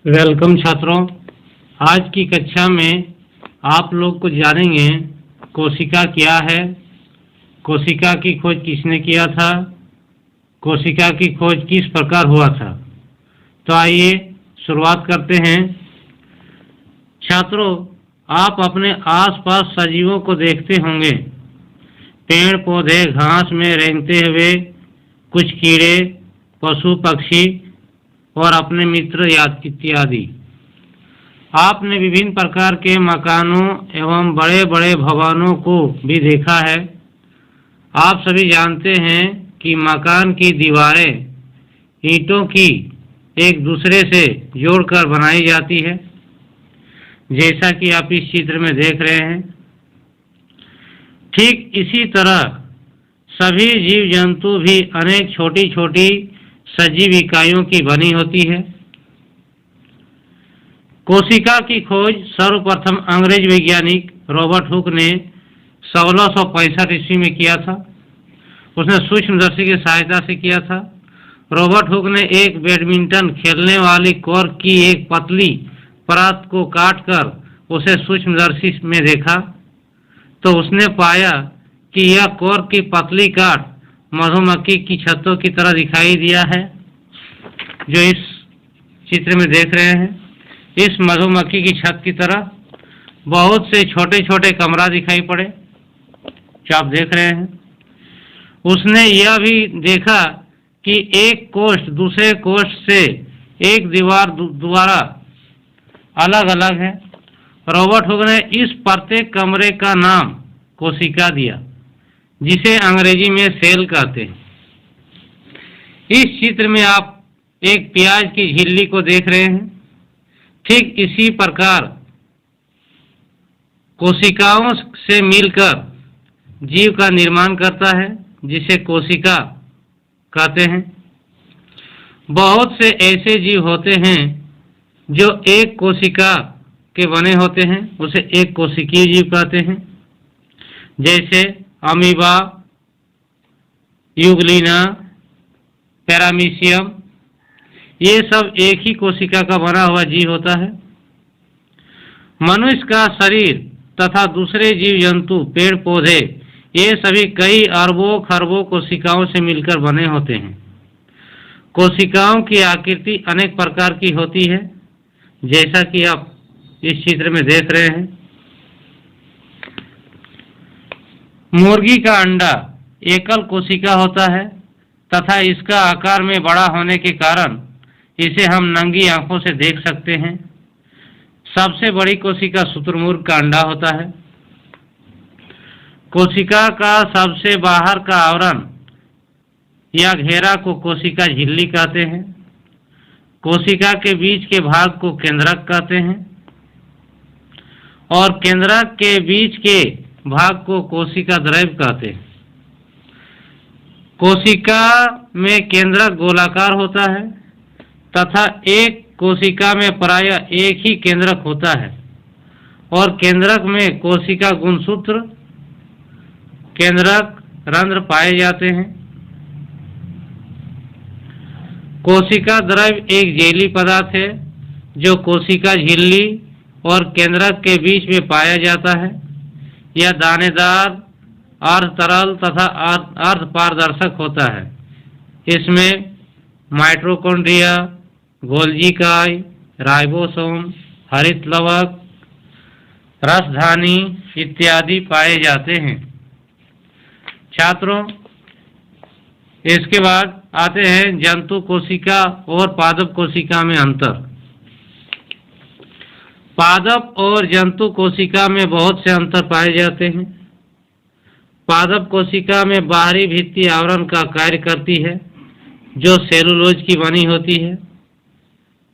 Welcome छात्रों। आज की कक्षा में आप लोग को जानेंगे कोशिका क्या है, कोशिका की खोज किसने किया था, कोशिका की खोज किस प्रकार हुआ था। तो आइए शुरुआत करते हैं। छात्रों, आप अपने आसपास सजीवों को देखते होंगे, पेड़ पौधे घास में रेंगते हुए, कुछ कीड़े, पशु पक्षी और अपने मित्र इत्यादि। आपने विभिन्न प्रकार के मकानों एवं बड़े बड़े भवनों को भी देखा है। आप सभी जानते हैं कि मकान की दीवारें ईंटों की एक दूसरे से जोड़कर बनाई जाती है, जैसा कि आप इस चित्र में देख रहे हैं। ठीक इसी तरह सभी जीव जंतु भी अनेक छोटी छोटी सजीव इकाइयों की बनी होती है। कोशिका की खोज सर्वप्रथम अंग्रेज वैज्ञानिक रॉबर्ट हुक ने 1665 ईस्वी में किया था। उसने सूक्ष्मदर्शी की सहायता से किया था। रॉबर्ट हुक ने एक बैडमिंटन खेलने वाली कॉर्क की एक पतली परत को काटकर उसे सूक्ष्मदर्शी में देखा, तो उसने पाया कि यह कॉर्क की पतली काट मधुमक्खी की छत्तों की तरह दिखाई दिया है, जो इस चित्र में देख रहे हैं। इस मधुमक्खी की छत की तरह बहुत से छोटे छोटे कमरा दिखाई पड़े, जो आप देख रहे हैं। उसने यह भी देखा कि एक कोष्ठ दूसरे कोष्ठ से एक दीवार द्वारा अलग अलग है। रॉबर्ट हुक ने इस प्रत्येक कमरे का नाम कोशिका दिया, जिसे अंग्रेजी में सेल कहते हैं। इस चित्र में आप एक प्याज की झिल्ली को देख रहे हैं। ठीक इसी प्रकार कोशिकाओं से मिलकर जीव का निर्माण करता है, जिसे कोशिका कहते हैं। बहुत से ऐसे जीव होते हैं जो एक कोशिका के बने होते हैं, उसे एक कोशिकीय जीव कहते हैं, जैसे अमीबा, यूग्लिना, पैरामीशियम। ये सब एक ही कोशिका का बना हुआ जीव होता है। मनुष्य का शरीर तथा दूसरे जीव जंतु, पेड़ पौधे, ये सभी कई अरबों खरबों कोशिकाओं से मिलकर बने होते हैं। कोशिकाओं की आकृति अनेक प्रकार की होती है, जैसा कि आप इस चित्र में देख रहे हैं। मुर्गी का अंडा एकल कोशिका होता है तथा इसका आकार में बड़ा होने के कारण इसे हम नंगी आंखों से देख सकते हैं। सबसे बड़ी कोशिका शुतुरमुर्ग का अंडा होता है। कोशिका का सबसे बाहर का आवरण या घेरा को कोशिका झिल्ली कहते हैं। कोशिका के बीच के भाग को केंद्रक कहते हैं और केंद्रक के बीच के भाग को कोशिका द्रव्य कहते हैं। कोशिका में केंद्रक गोलाकार होता है तथा एक कोशिका में प्रायः एक ही केंद्रक होता है और केंद्रक में कोशिका गुणसूत्र, केंद्रक, रंध्र पाए जाते हैं। कोशिका द्रव्य एक जेली पदार्थ है जो कोशिका झिल्ली और केंद्रक के बीच में पाया जाता है। यह दानेदार, अर्ध तरल तथा अर्ध पारदर्शक होता है। इसमें माइटोकॉन्ड्रिया, गोल्जी इकाई, राइबोसोम, हरित लवक, रसधानी इत्यादि पाए जाते हैं। छात्रों, इसके बाद आते हैं जंतु कोशिका और पादप कोशिका में अंतर। पादप और जंतु कोशिका में बहुत से अंतर पाए जाते हैं। पादप कोशिका में बाहरी भित्ति आवरण का कार्य करती है, जो सेलुलोज की बनी होती है,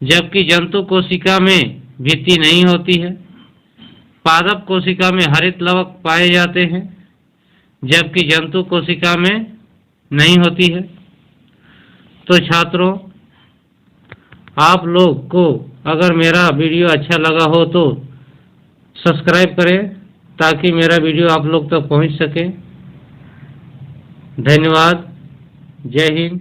जबकि जंतु कोशिका में भित्ति नहीं होती है। पादप कोशिका में हरित लवक पाए जाते हैं, जबकि जंतु कोशिका में नहीं होती है। तो छात्रों, आप लोग को अगर मेरा वीडियो अच्छा लगा हो तो सब्सक्राइब करें, ताकि मेरा वीडियो आप लोग तक पहुंच सके। धन्यवाद। जय हिंद।